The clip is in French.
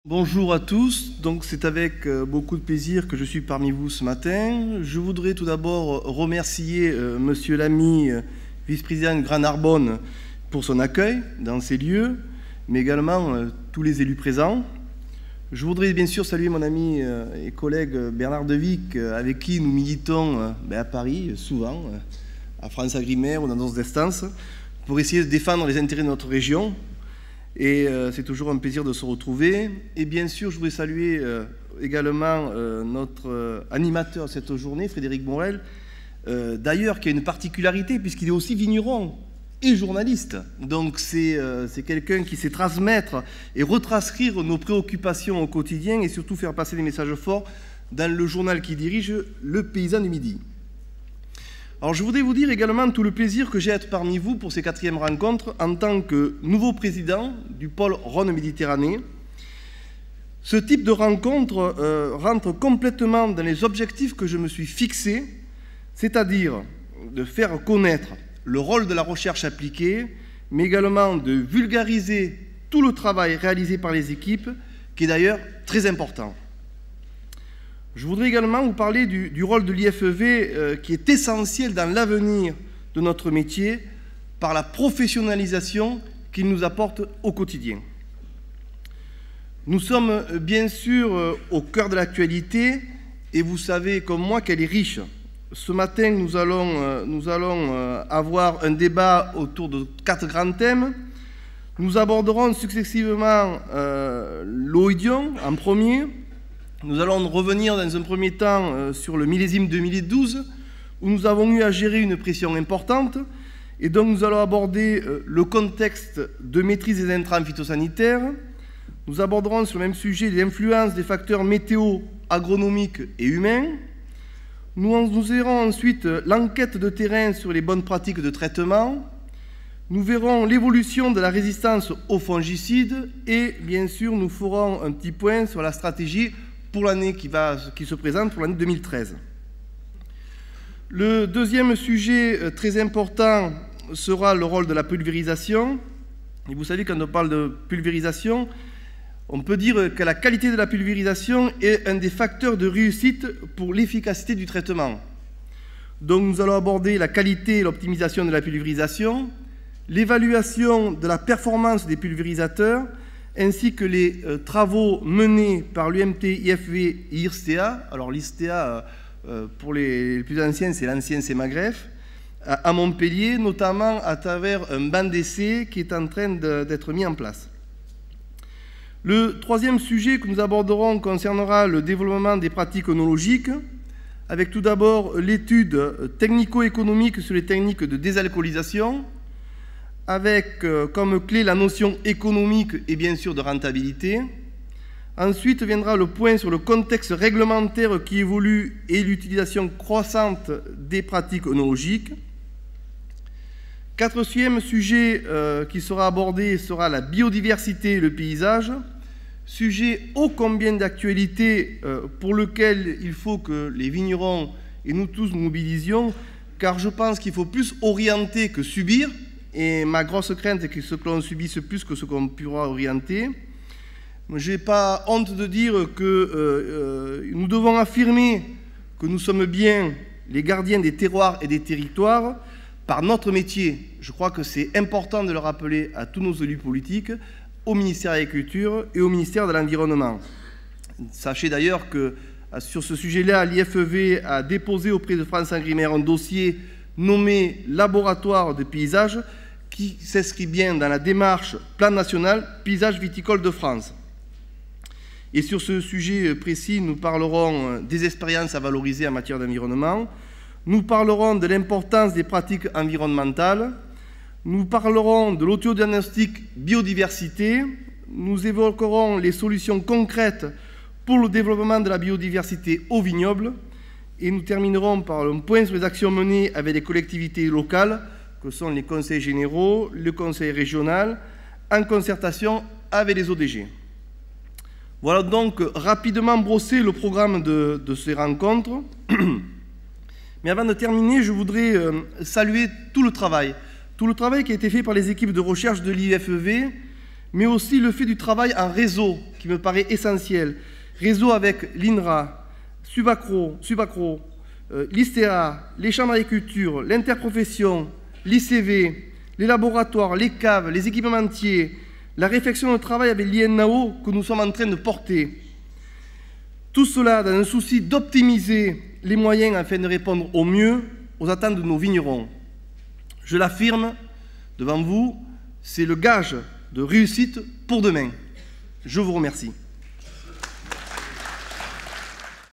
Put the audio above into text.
Bonjour à tous, donc c'est avec beaucoup de plaisir que je suis parmi vous ce matin. Je voudrais tout d'abord remercier Monsieur Lamy, vice-président de Grand Narbonne, pour son accueil dans ces lieux, mais également tous les élus présents. Je voudrais bien sûr saluer mon ami et collègue Bernard Devic, avec qui nous militons à Paris, souvent, à France-Agrimaire ou dans d'autres instances, pour essayer de défendre les intérêts de notre région. Et c'est toujours un plaisir de se retrouver. Et bien sûr, je voudrais saluer également notre animateur cette journée, Frédéric Morel, d'ailleurs, qui a une particularité puisqu'il est aussi vigneron et journaliste. Donc c'est quelqu'un qui sait transmettre et retranscrire nos préoccupations au quotidien et surtout faire passer des messages forts dans le journal qu'il dirige, Le Paysan du Midi. Alors je voudrais vous dire également tout le plaisir que j'ai à être parmi vous pour ces 4e rencontres en tant que nouveau président du pôle Rhône-Méditerranée. Ce type de rencontre rentre complètement dans les objectifs que je me suis fixés, c'est-à-dire de faire connaître le rôle de la recherche appliquée, mais également de vulgariser tout le travail réalisé par les équipes, qui est d'ailleurs très important. Je voudrais également vous parler du rôle de l'IFEV qui est essentiel dans l'avenir de notre métier par la professionnalisation qu'il nous apporte au quotidien. Nous sommes bien sûr au cœur de l'actualité et vous savez comme moi qu'elle est riche. Ce matin, nous allons avoir un débat autour de 4 grands thèmes. Nous aborderons successivement l'oïdium en premier. Nous allons revenir dans un premier temps sur le millésime 2012, où nous avons eu à gérer une pression importante, et donc nous allons aborder le contexte de maîtrise des intrants phytosanitaires. Nous aborderons sur le même sujet l'influence des facteurs météo, agronomiques et humains. Nous verrons ensuite l'enquête de terrain sur les bonnes pratiques de traitement. Nous verrons l'évolution de la résistance aux fongicides et, bien sûr, nous ferons un petit point sur la stratégie pour l'année qui se présente, pour l'année 2013. Le deuxième sujet très important sera le rôle de la pulvérisation. Et vous savez, quand on parle de pulvérisation, on peut dire que la qualité de la pulvérisation est un des facteurs de réussite pour l'efficacité du traitement. Donc nous allons aborder la qualité et l'optimisation de la pulvérisation, l'évaluation de la performance des pulvérisateurs, ainsi que les travaux menés par l'UMT, IFV et IRSTEA. Alors l'IRSTEA, pour les plus anciens, c'est l'ancien CEMAGREF, à Montpellier, notamment à travers un banc d'essai qui est en train d'être mis en place. Le troisième sujet que nous aborderons concernera le développement des pratiques œnologiques, avec tout d'abord l'étude technico-économique sur les techniques de désalcoolisation, avec comme clé la notion économique et bien sûr de rentabilité. Ensuite viendra le point sur le contexte réglementaire qui évolue et l'utilisation croissante des pratiques œnologiques. Quatrième sujet qui sera abordé sera la biodiversité et le paysage, sujet ô combien d'actualité pour lequel il faut que les vignerons et nous tous nous mobilisions, car je pense qu'il faut plus orienter que subir. Et ma grosse crainte est que ce que l'on subisse plus que ce qu'on pourra orienter. Je n'ai pas honte de dire que nous devons affirmer que nous sommes bien les gardiens des terroirs et des territoires par notre métier. Je crois que c'est important de le rappeler à tous nos élus politiques, au ministère de l'Agriculture et au ministère de l'Environnement. Sachez d'ailleurs que sur ce sujet-là, l'IFEV a déposé auprès de France-Agrimaire un dossier nommé Laboratoire de paysage, qui s'inscrit bien dans la démarche Plan national paysage viticole de France. Et sur ce sujet précis, nous parlerons des expériences à valoriser en matière d'environnement, nous parlerons de l'importance des pratiques environnementales, nous parlerons de l'autodiagnostic biodiversité, nous évoquerons les solutions concrètes pour le développement de la biodiversité au vignoble, et nous terminerons par un point sur les actions menées avec les collectivités locales, que sont les conseils généraux, le conseil régional, en concertation avec les ODG. Voilà donc rapidement brossé le programme de ces rencontres. Mais avant de terminer, je voudrais saluer tout le travail qui a été fait par les équipes de recherche de l'IFEV mais aussi le fait du travail en réseau, qui me paraît essentiel. Réseau avec l'INRA, Subacro, l'ISTEA, les chambres d'agriculture, l'interprofession, l'ICV, les laboratoires, les caves, les équipementiers, la réflexion de travail avec l'INAO que nous sommes en train de porter. Tout cela dans un souci d'optimiser les moyens afin de répondre au mieux aux attentes de nos vignerons. Je l'affirme devant vous, c'est le gage de réussite pour demain. Je vous remercie.